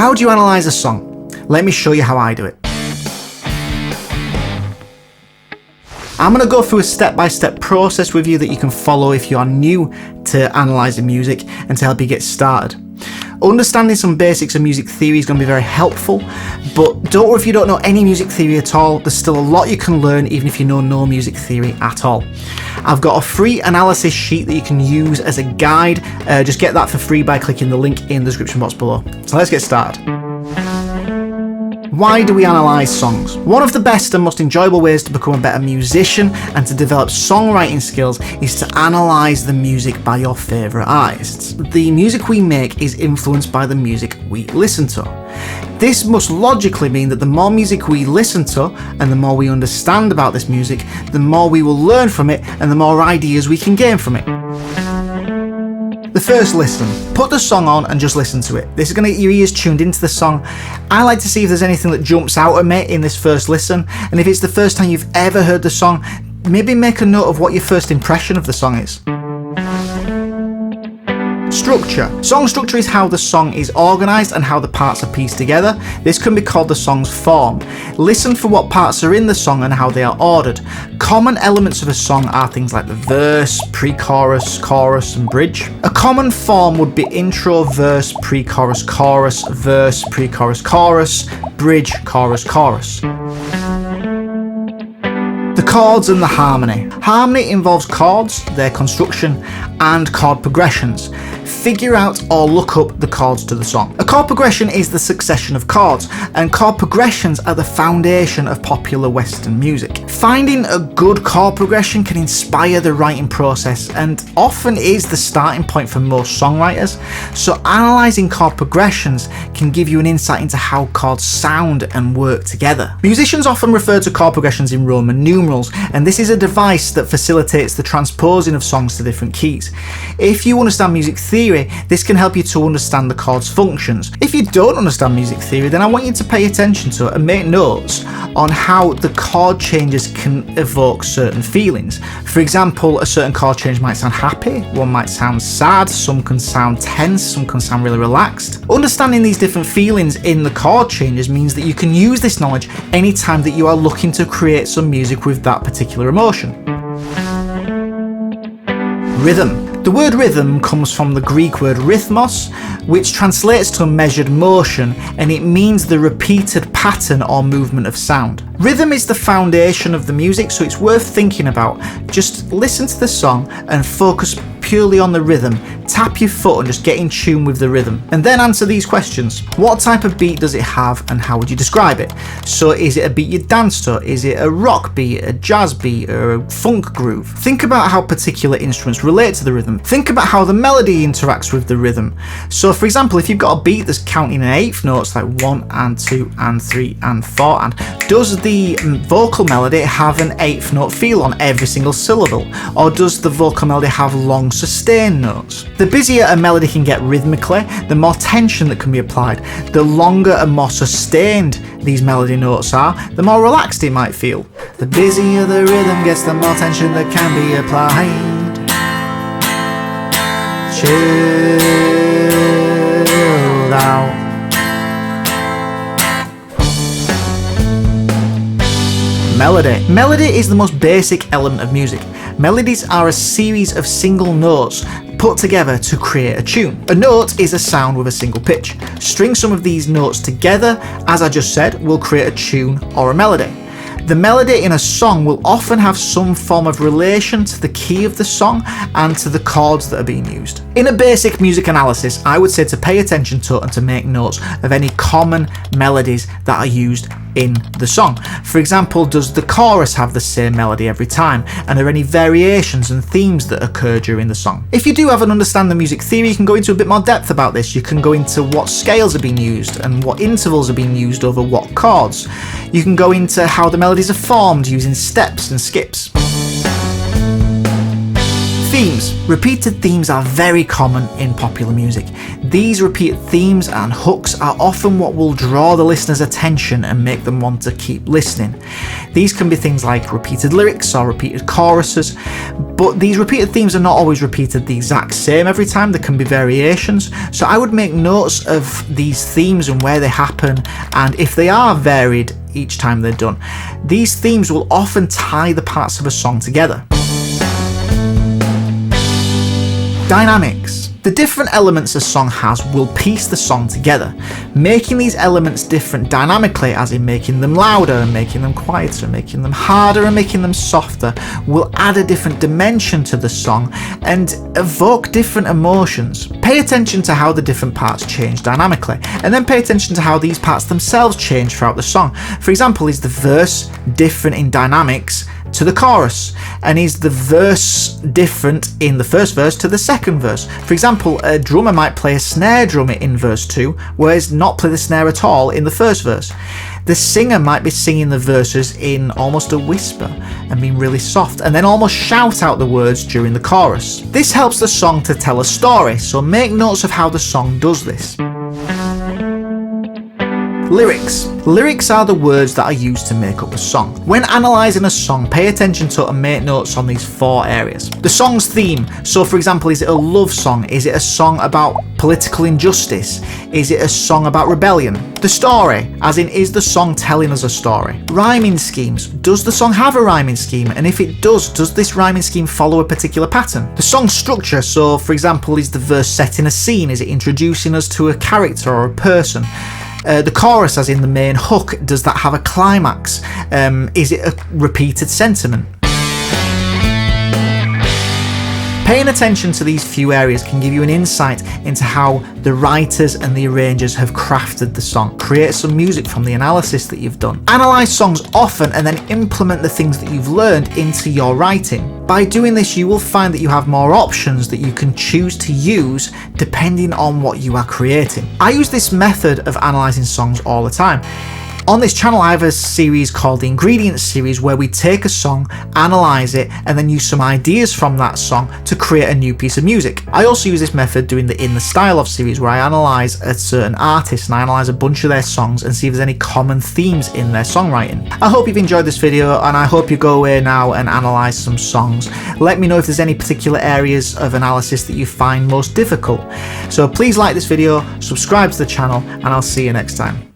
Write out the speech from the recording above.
How do you analyse a song? Let me show you how I do it. I'm going to go through a step-by-step process with you that you can follow if you are new to analysing music and to help you get started. Understanding some basics of music theory is going to be very helpful, but don't worry if you don't know any music theory at all. There's still a lot you can learn even if you know no music theory at all. I've got a free analysis sheet that you can use as a guide. Just get that for free by clicking the link in the description box below. So let's get started. Why do we analyse songs? One of the best and most enjoyable ways to become a better musician and to develop songwriting skills is to analyse the music by your favourite artists. The music we make is influenced by the music we listen to. This must logically mean that the more music we listen to and the more we understand about this music, the more we will learn from it and the more ideas we can gain from it. The first listen. Put the song on and just listen to it. This is going to get your ears tuned into the song. I like to see if there's anything that jumps out at me in this first listen, and if it's the first time you've ever heard the song, maybe make a note of what your first impression of the song is. Structure. Song structure is how the song is organised and how the parts are pieced together. This can be called the song's form. Listen for what parts are in the song and how they are ordered. Common elements of a song are things like the verse, pre-chorus, chorus and bridge. A common form would be intro, verse, pre-chorus, chorus, verse, pre-chorus, chorus, bridge, chorus, chorus. The chords and the harmony. Harmony involves chords, their construction, and chord progressions. Figure out or look up the chords to the song. A chord progression is the succession of chords, and chord progressions are the foundation of popular Western music. Finding a good chord progression can inspire the writing process and often is the starting point for most songwriters, so analysing chord progressions can give you an insight into how chords sound and work together. Musicians often refer to chord progressions in Roman numerals, and this is a device that facilitates the transposing of songs to different keys. If you understand music theory, this can help you to understand the chord's functions. If you don't understand music theory, then I want you to pay attention to it and make notes on how the chord changes can evoke certain feelings. For example, a certain chord change might sound happy, one might sound sad, some can sound tense, some can sound really relaxed. Understanding these different feelings in the chord changes means that you can use this knowledge anytime that you are looking to create some music with that particular emotion. Rhythm. The word rhythm comes from the Greek word rhythmos, which translates to measured motion, and it means the repeated pattern or movement of sound. Rhythm is the foundation of the music, so it's worth thinking about. Just listen to the song and focus purely on the rhythm. Tap your foot and just get in tune with the rhythm. And then answer these questions. What type of beat does it have and how would you describe it? So is it a beat you dance to? Is it a rock beat, a jazz beat, or a funk groove? Think about how particular instruments relate to the rhythm. Think about how the melody interacts with the rhythm. So for example, if you've got a beat that's counting in eighth notes like 1 and 2 and 3 and 4, and does the vocal melody have an eighth note feel on every single syllable? Or does the vocal melody have long sustained notes? The busier a melody can get rhythmically, the more tension that can be applied. The longer and more sustained these melody notes are, the more relaxed it might feel. The busier the rhythm gets, the more tension that can be applied. Chill out. Melody. Melody is the most basic element of music. Melodies are a series of single notes put together to create a tune. A note is a sound with a single pitch. String some of these notes together, as I just said, will create a tune or a melody. The melody in a song will often have some form of relation to the key of the song and to the chords that are being used. In a basic music analysis, I would say to pay attention to and to make notes of any common melodies that are used in the song. For example, does the chorus have the same melody every time? And are there any variations and themes that occur during the song? If you do have an understanding of music theory, you can go into a bit more depth about this. You can go into what scales are being used and what intervals are being used over what chords. You can go into how the melodies are formed using steps and skips. Themes. Repeated themes are very common in popular music. These repeated themes and hooks are often what will draw the listener's attention and make them want to keep listening. These can be things like repeated lyrics or repeated choruses, but these repeated themes are not always repeated the exact same every time. There can be variations, so I would make notes of these themes and where they happen, and if they are varied each time they're done. These themes will often tie the parts of a song together. Dynamics. The different elements a song has will piece the song together. Making these elements different dynamically, as in making them louder and making them quieter, making them harder and making them softer, will add a different dimension to the song and evoke different emotions. Pay attention to how the different parts change dynamically, and then pay attention to how these parts themselves change throughout the song. For example, is the verse different in dynamics to the chorus, and is the verse different in the first verse to the second verse? For example, a drummer might play a snare drum in verse 2, whereas not play the snare at all in the first verse. The singer might be singing the verses in almost a whisper and being really soft, and then almost shout out the words during the chorus. This helps the song to tell a story, so make notes of how the song does this. Lyrics. Lyrics are the words that are used to make up a song. When analysing a song, pay attention to and make notes on these 4 areas. The song's theme. So for example, is it a love song? Is it a song about political injustice? Is it a song about rebellion? The story, as in, is the song telling us a story? Rhyming schemes. Does the song have a rhyming scheme? And if it does this rhyming scheme follow a particular pattern? The song structure. So for example, is the verse setting a scene? Is it introducing us to a character or a person? The chorus, as in the main hook, does that have a climax? Is it a repeated sentiment? Paying attention to these few areas can give you an insight into how the writers and the arrangers have crafted the song. Create some music from the analysis that you've done. Analyse songs often and then implement the things that you've learned into your writing. By doing this, you will find that you have more options that you can choose to use depending on what you are creating. I use this method of analysing songs all the time. On this channel, I have a series called the Ingredients series, where we take a song, analyse it, and then use some ideas from that song to create a new piece of music. I also use this method doing the In the Style Of series, where I analyse a certain artist and I analyse a bunch of their songs and see if there's any common themes in their songwriting. I hope you've enjoyed this video, and I hope you go away now and analyse some songs. Let me know if there's any particular areas of analysis that you find most difficult. So please like this video, subscribe to the channel, and I'll see you next time.